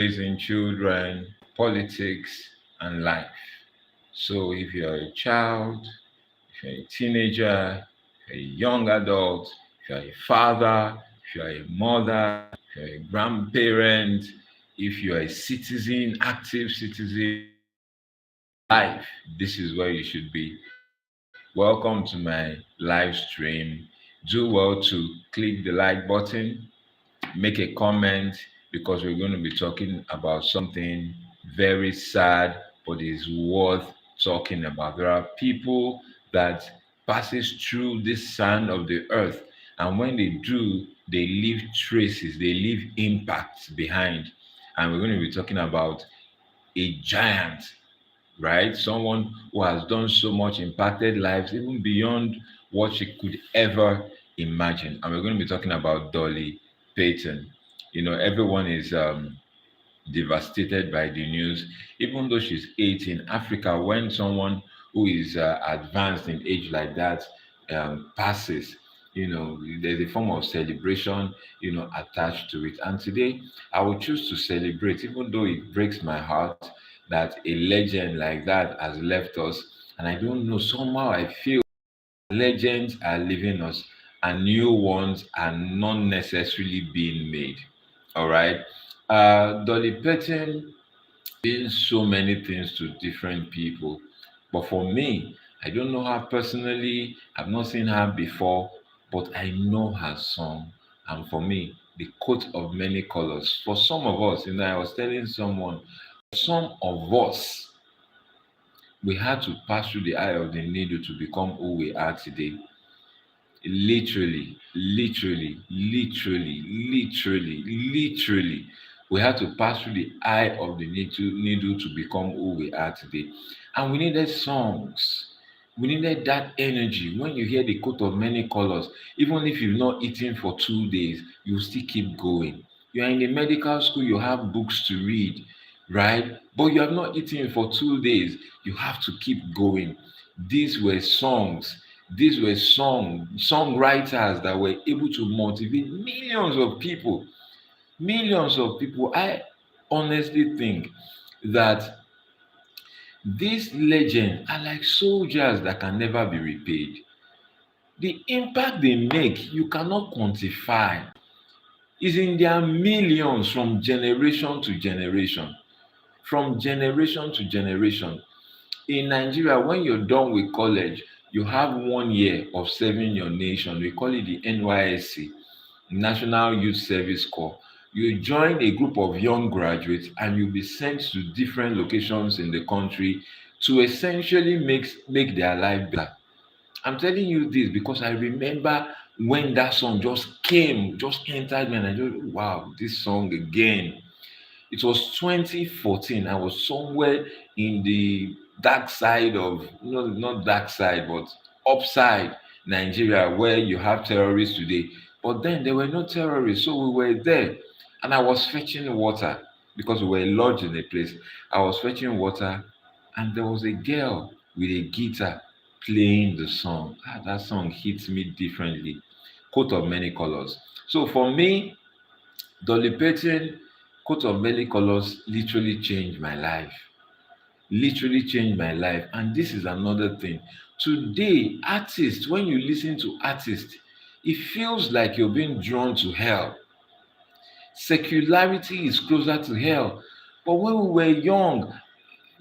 raising children, politics, and life. So, if you're a child, if you're a teenager, if you're a young adult, if you're a father, if you're a mother, if you're a grandparent, if you're a citizen, active citizen, life, this is where you should be. Welcome to my live stream. Do well to click the like button, make a comment because we're going to be talking about something very sad but is worth talking about. There are people that passes through this sand of the earth, and when they do, they leave traces, they leave impacts behind. And we're going to be talking about a giant, right? Someone who has done so much, impacted lives even beyond what she could ever imagine. And we're going to be talking about Dolly Parton. Everyone is devastated by the news, even though she's 8 in Africa. When someone who is advanced in age like that passes, there's a form of celebration, attached to it. And today, I will choose to celebrate, even though it breaks my heart that a legend like that has left us. And I don't know, somehow I feel legends are leaving us and new ones are not necessarily being made. All right. Dolly Parton doing so many things to different people. But for me, I don't know her personally. I've not seen her before, but I know her song. And for me, the coat of many colors. For some of us, I was telling someone, some of us, we had to pass through the eye of the needle to become who we are today. Literally, literally, literally, literally, literally. We had to pass through the eye of the needle to become who we are today. And we needed songs. We needed that energy. When you hear the coat of many colors, even if you've not eaten for 2 days, you still keep going. You are in the medical school, you have books to read, right? But you have not eaten for 2 days, you have to keep going. These were songs. These were songwriters that were able to motivate millions of people. Millions of people. I honestly think that these legends are like soldiers that can never be repaid. The impact they make, you cannot quantify. Is in their millions from generation to generation. From generation to generation. In Nigeria, when you're done with college, you have 1 year of serving your nation. We call it the NYSC, National Youth Service Corps. You join a group of young graduates and you'll be sent to different locations in the country to essentially make their life better. I'm telling you this because I remember when that song just came, just entered me, and I just, wow, this song again. It was 2014. I was somewhere in the dark side of, no, not dark side, but upside Nigeria, where you have terrorists today. But then there were no terrorists, so we were there. And I was fetching water because we were lodged in a place. I was fetching water, and there was a girl with a guitar playing the song. That song hits me differently. Coat of many colors. So for me, Dolly Parton, coat of many colors literally changed my life. Literally changed my life. And this is another thing. Today, artists, when you listen to artists, it feels like you're being drawn to hell. Secularity is closer to hell. But when we were young,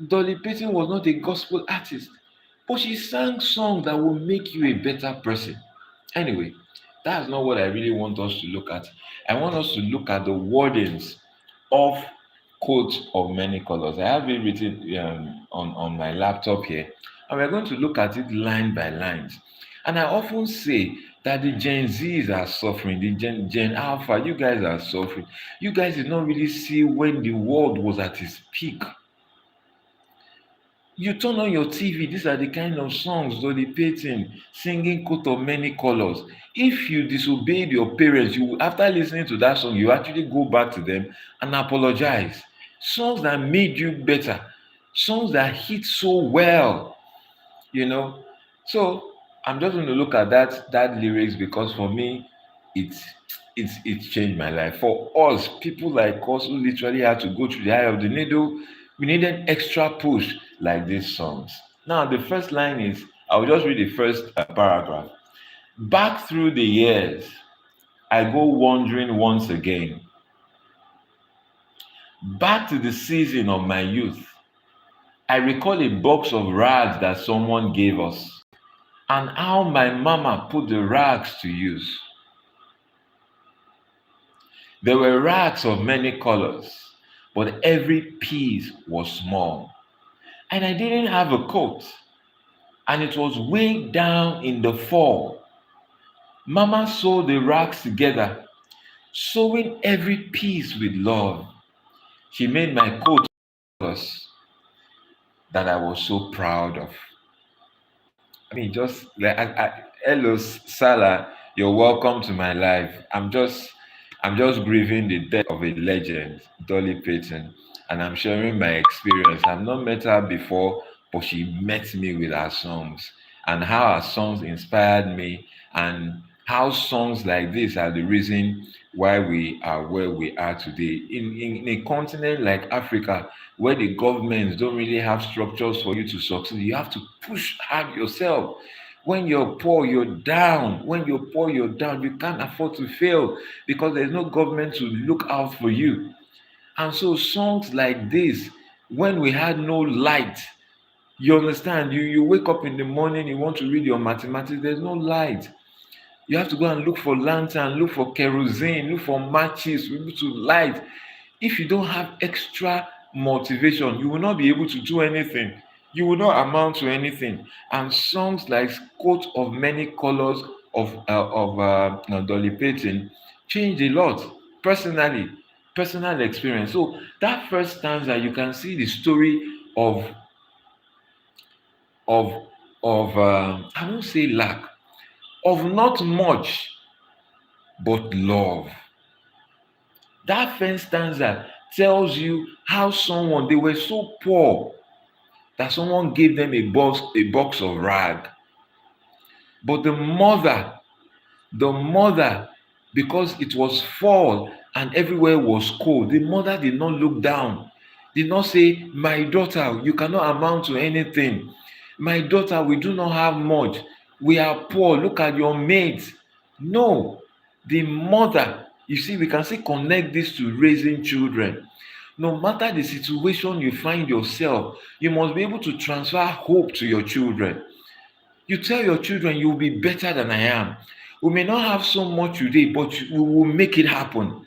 Dolly Parton was not a gospel artist, but she sang songs that will make you a better person. Anyway, that's not what I really want us to look at. I want us to look at the wordings of coat of many colors. I have it written on my laptop here, and we're going to look at it line by line. And I often say that the Gen Zs are suffering, the Gen Alpha, you guys are suffering. You guys did not really see when the world was at its peak. You turn on your TV, these are the kind of songs Dolly Parton singing coat of many colors. If you disobeyed your parents, you after listening to that song, you actually go back to them and apologize. Songs that made you better, songs that hit so well, you know. So I'm just going to look at that lyrics because for me, it's it's changed my life. For us, people like us who literally had to go through the eye of the needle, we needed extra push like these songs. Now, the first line is, I'll just read the first paragraph. Back through the years, I go wandering once again, back to the season of my youth. I recall a box of rags that someone gave us, and how my mama put the rags to use. There were rags of many colors, but every piece was small. And I didn't have a coat, and it was way down in the fall. Mama sewed the rags together, sewing every piece with love. She made my coat that I was so proud of. I mean, just like, hello, Salah, you're welcome to my life. I'm just grieving the death of a legend, Dolly Parton, and I'm sharing my experience. I've not met her before, but she met me with her songs, and how her songs inspired me, and how songs like this are the reason why we are where we are today. In a continent like Africa, where the governments don't really have structures for you to succeed, you have to push hard yourself. When you're poor, you're down. When you're poor, you're down. You can't afford to fail because there's no government to look out for you. And so songs like this, when we had no light, you understand, you wake up in the morning, you want to read your mathematics, there's no light. You have to go and look for lantern, look for kerosene, look for matches, be able to light. If you don't have extra motivation, you will not be able to do anything. You will not amount to anything. And songs like Coat of Many Colors of Dolly Parton changed a lot personally, personal experience. So that first stanza, you can see the story of of I won't say lack, of not much but love. That first stanza tells you how someone, they were so poor that someone gave them a box of rag. But the mother, because it was fall and everywhere was cold, the mother did not look down, did not say, my daughter, you cannot amount to anything. My daughter, we do not have much. We are poor. Look at your mates. No, the mother, you see, we can still connect this to raising children. No matter the situation you find yourself, you must be able to transfer hope to your children. You tell your children, you will be better than I am. We may not have so much today, but we will make it happen.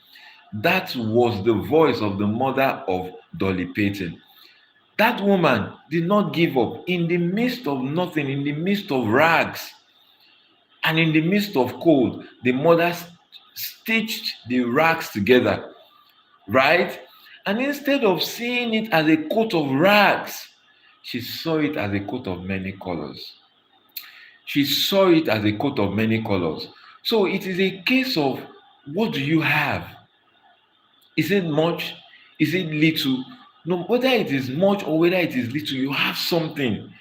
That was the voice of the mother of Dolly Parton. That woman did not give up in the midst of nothing, in the midst of rags, and in the midst of cold. The mother stitched the rags together, right? And instead of seeing it as a coat of rags, she saw it as a coat of many colors. She saw it as a coat of many colors. So it is a case of, what do you have? Is it much? Is it little? No, whether it is much or whether it is little, you have something.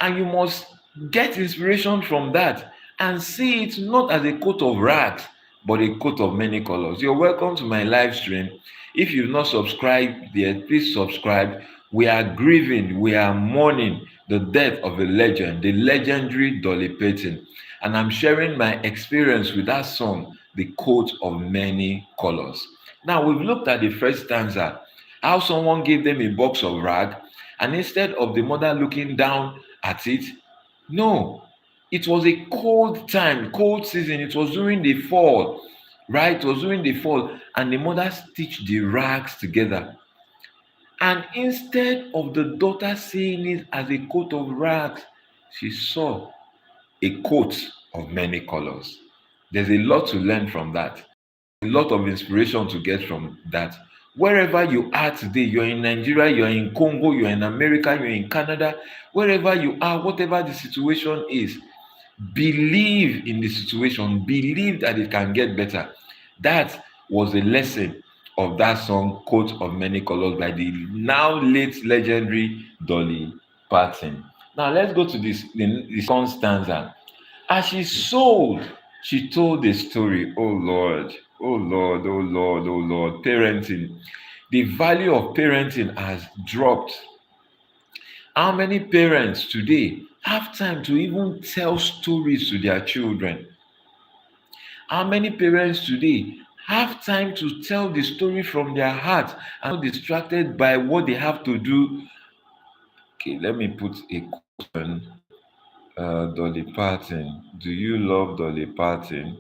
And you must get inspiration from that and see it not as a coat of rags, but a coat of many colors. You're welcome to my live stream. If you've not subscribed yet, please subscribe. We are grieving, we are mourning the death of a legend, the legendary Dolly Parton. And I'm sharing my experience with that song, The Coat of Many Colors. Now, we've looked at the first stanza, how someone gave them a box of rag, and instead of the mother looking down at it, no, it was a cold time, cold season. It was during the fall, right? It was during the fall, and the mother stitched the rags together. And instead of the daughter seeing it as a coat of rags, she saw a coat of many colors. There's a lot to learn from that, a lot of inspiration to get from that. Wherever you are today, you're in Nigeria, you're in Congo, you're in America, you're in Canada, wherever you are, whatever the situation is, believe in the situation, believe that it can get better. That was the lesson of that song, Coat of Many Colors, by the now late legendary Dolly Parton. Now let's go to the song stanza. As she sold, she told a story. Oh Lord. Oh Lord, oh Lord, oh Lord. Parenting. The value of parenting has dropped. How many parents today have time to even tell stories to their children? How many parents today have time to tell the story from their heart and not distracted by what they have to do? Okay, let me put a question. Dolly Parton. Do you love Dolly Parton?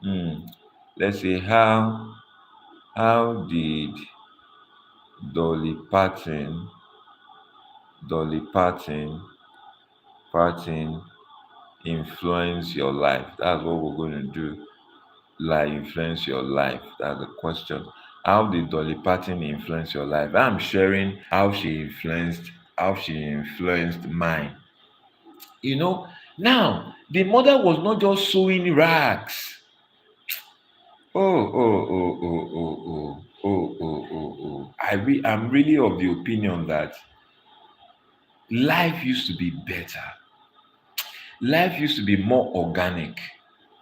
Hmm. Let's say how did Dolly Parton Dolly Parton influence your life? That's what we're going to do. Like influence your life. That's the question. How did Dolly Parton influence your life? I'm sharing how she influenced mine. You know, now the mother was not just sewing rags. Oh. I'm really of the opinion that life used to be better. Life used to be more organic.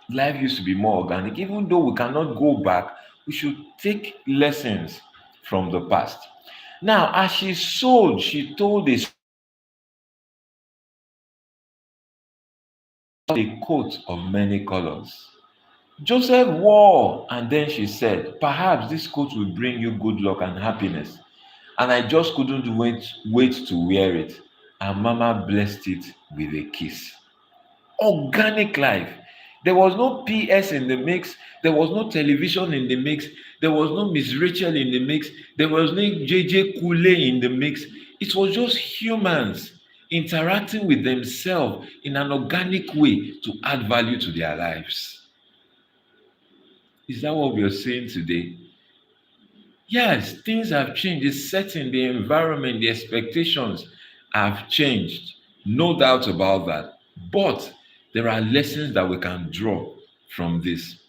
Life used to be more organic. Even though we cannot go back, we should take lessons from the past. Now, as she sold, she told a coat of many colors. Joseph wore, and then she said, perhaps this coat will bring you good luck and happiness. And I just couldn't wait to wear it. And Mama blessed it with a kiss. Organic life. There was no PS in the mix. There was no television in the mix. There was no Miss Rachel in the mix. There was no JJ Kule in the mix. It was just humans interacting with themselves in an organic way to add value to their lives. Is that what we are saying today? Yes, things have changed. The setting, the environment, the expectations have changed. No doubt about that. But there are lessons that we can draw from this.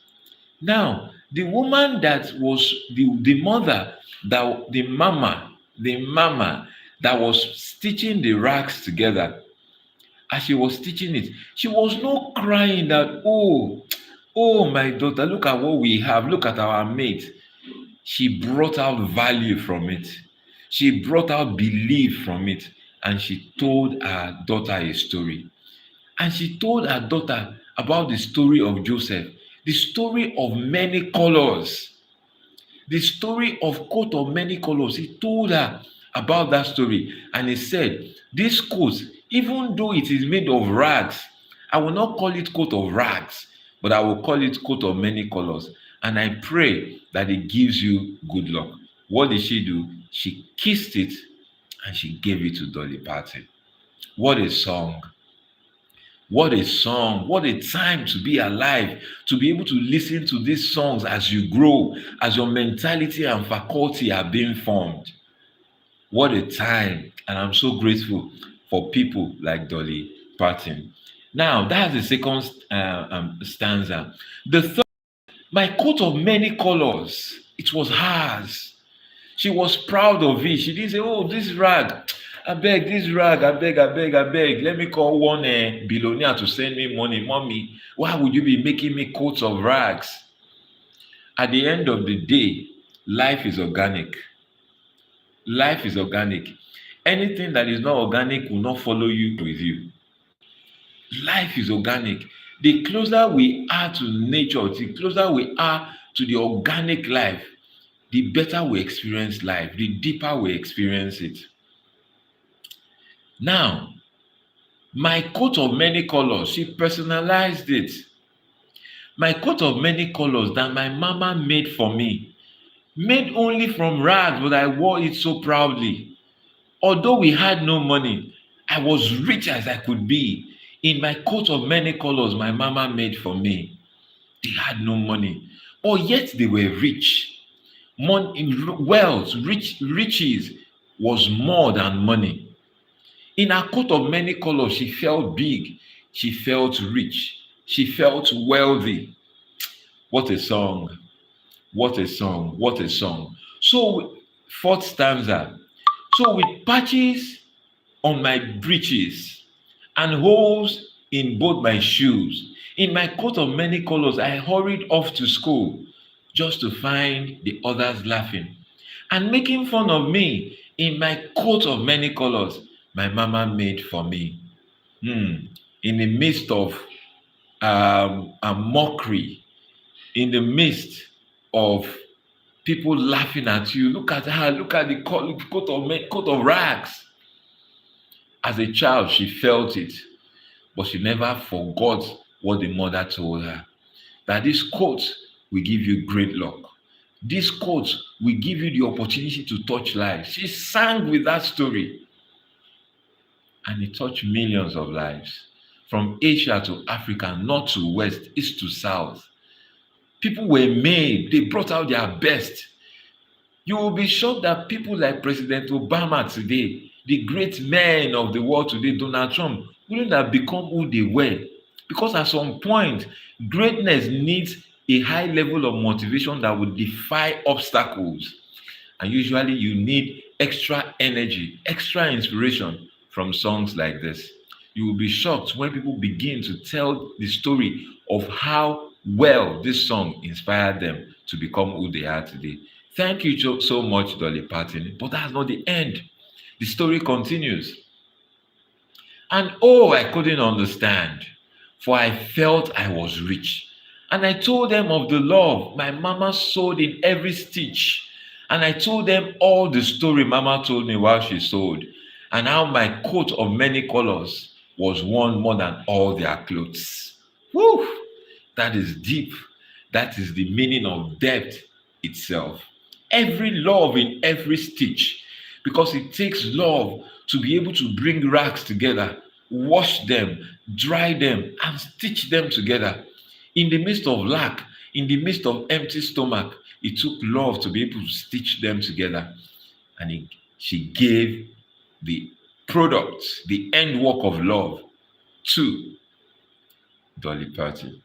Now, the woman that was the mother, the mama that was stitching the rags together, as she was stitching it, she was not crying that, oh, my daughter, look at what we have, look at our mate. She brought out value from it. She brought out belief from it. And she told her daughter a story. And she told her daughter about the story of Joseph, the story of many colors, the story of coat of many colors. He told her about that story. And he said, this coat, even though it is made of rags, I will not call it coat of rags, but I will call it coat of many colors. And I pray that it gives you good luck. What did she do? She kissed it and she gave it to Dolly Parton. What a song. What a song. What a time to be alive, to be able to listen to these songs as you grow, as your mentality and faculty are being formed. What a time. And I'm so grateful for people like Dolly Parton. Now, that's the second stanza. The third, my coat of many colors, it was hers. She was proud of it. She didn't say, oh, this rag, I beg, this rag, I beg. Let me call one billionaire to send me money. Mommy, why would you be making me coats of rags? At the end of the day, life is organic. Life is organic. Anything that is not organic will not follow you with you. Life is organic. The closer we are to nature, the closer we are to the organic life, the better we experience life, the deeper we experience it. Now, my coat of many colors, she personalized it. My coat of many colors that my mama made for me, made only from rags, but I wore it so proudly. Although we had no money, I was rich as I could be. In my coat of many colors my mama made for me. They had no money, but yet they were rich. Wealth, riches was more than money. In her coat of many colors, she felt big, she felt rich, she felt wealthy. What a song! What a song! What a song! So, fourth stanza. So, with patches on my breeches and holes in both my shoes, In my coat of many colors, I hurried off to school just to find the others laughing and making fun of me in my coat of many colors my mama made for me. In the midst of a mockery, in the midst of people laughing at you, look at her, look at the coat of rags. As a child, she felt it, but she never forgot what the mother told her, that this coat will give you great luck. This coat will give you the opportunity to touch lives. She sang with that story, and it touched millions of lives from Asia to Africa, north to west, east to south. People were made, they brought out their best. You will be shocked that people like President Obama today, the great men of the world today, Donald Trump, wouldn't have become who they were. Because at some point, greatness needs a high level of motivation that would defy obstacles. And usually you need extra energy, extra inspiration from songs like this. You will be shocked when people begin to tell the story of how well this song inspired them to become who they are today. Thank you so much, Dolly Parton. But that's not the end. The story continues. And oh, I couldn't understand, for I felt I was rich. And I told them of the love my mama sewed in every stitch. And I told them all the story mama told me while she sewed, and how my coat of many colors was worn more than all their clothes. Woo! That is deep. That is the meaning of depth itself. Every love in every stitch, because it takes love to be able to bring rags together, wash them, dry them, and stitch them together. In the midst of lack, in the midst of empty stomach, it took love to be able to stitch them together. And she gave the product, the end work of love, to Dolly Parton.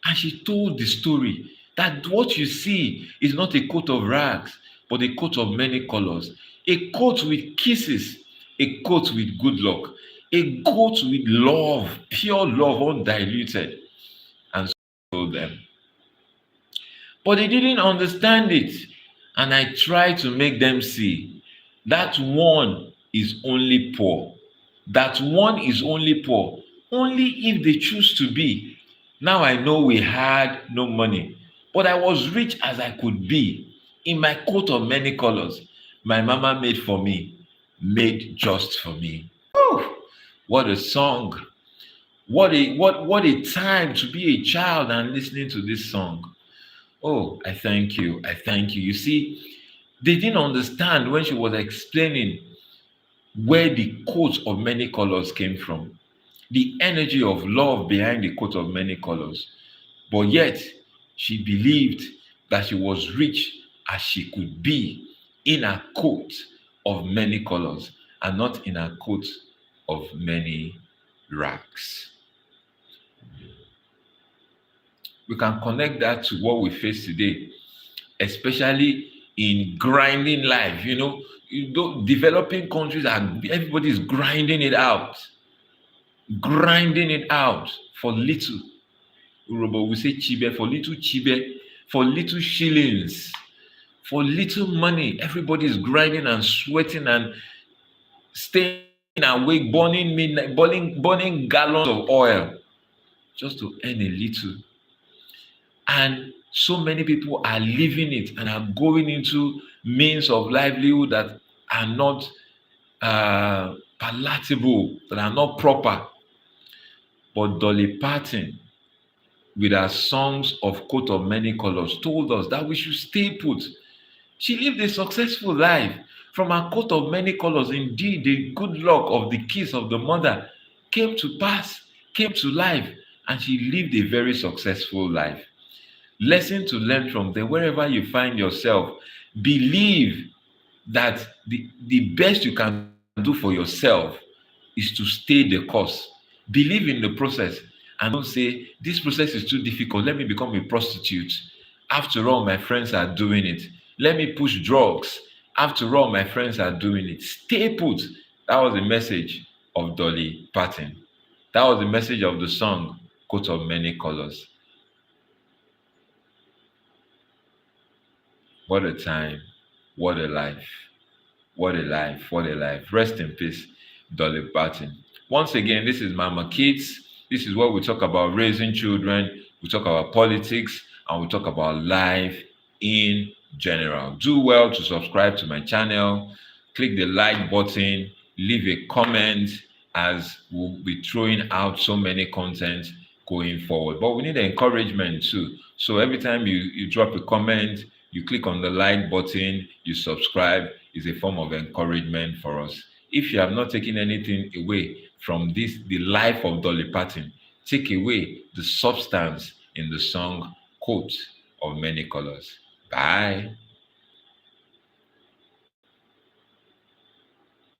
And she told the story that what you see is not a coat of rags, but a coat of many colors. A coat with kisses, a coat with good luck, a coat with love, pure love, undiluted. And so told them. But they didn't understand it. And I tried to make them see that one is only poor. That one is only poor, only if they choose to be. Now I know we had no money, but I was rich as I could be in my coat of many colors. My mama made for me, made just for me. Whew, what a song. What a time to be a child and listening to this song. Oh, I thank you. I thank you. You see, they didn't understand when she was explaining where the coat of many colors came from, the energy of love behind the coat of many colors. But yet, she believed that she was rich as she could be in a coat of many colors and not in a coat of many rags. We can connect that to what we face today, especially in grinding life. Developing countries everybody is grinding it out for little. Yoruba we say chibe, for little shillings, for little money. Everybody is grinding and sweating and staying awake, burning gallons of oil just to earn a little. And so many people are living it and are going into means of livelihood that are not palatable, that are not proper. But Dolly Parton, with her songs of coat of many colors, told us that we should stay put. She lived a successful life. From her coat of many colors, indeed, the good luck of the kiss of the mother came to pass, came to life, and she lived a very successful life. Lesson to learn from them, wherever you find yourself, believe that the best you can do for yourself is to stay the course. Believe in the process and don't say, this process is too difficult, let me become a prostitute. After all, my friends are doing it. Let me push drugs. After all, my friends are doing it. Stay put. That was the message of Dolly Parton. That was the message of the song coat of many colors. What a time, what a life, what a life, what a life. Rest in peace, Dolly Parton. Once again, this is Mama Kids. This is where we talk about raising children, we talk about politics, and we talk about life in general. Do well to subscribe to my channel, click the like button, leave a comment, as we'll be throwing out so many content going forward. But we need encouragement too. So every time you drop a comment, you click on the like button, you subscribe, is a form of encouragement for us. If you have not taken anything away from this, the life of Dolly Parton, take away the substance in the song Coat of Many Colors. Bye.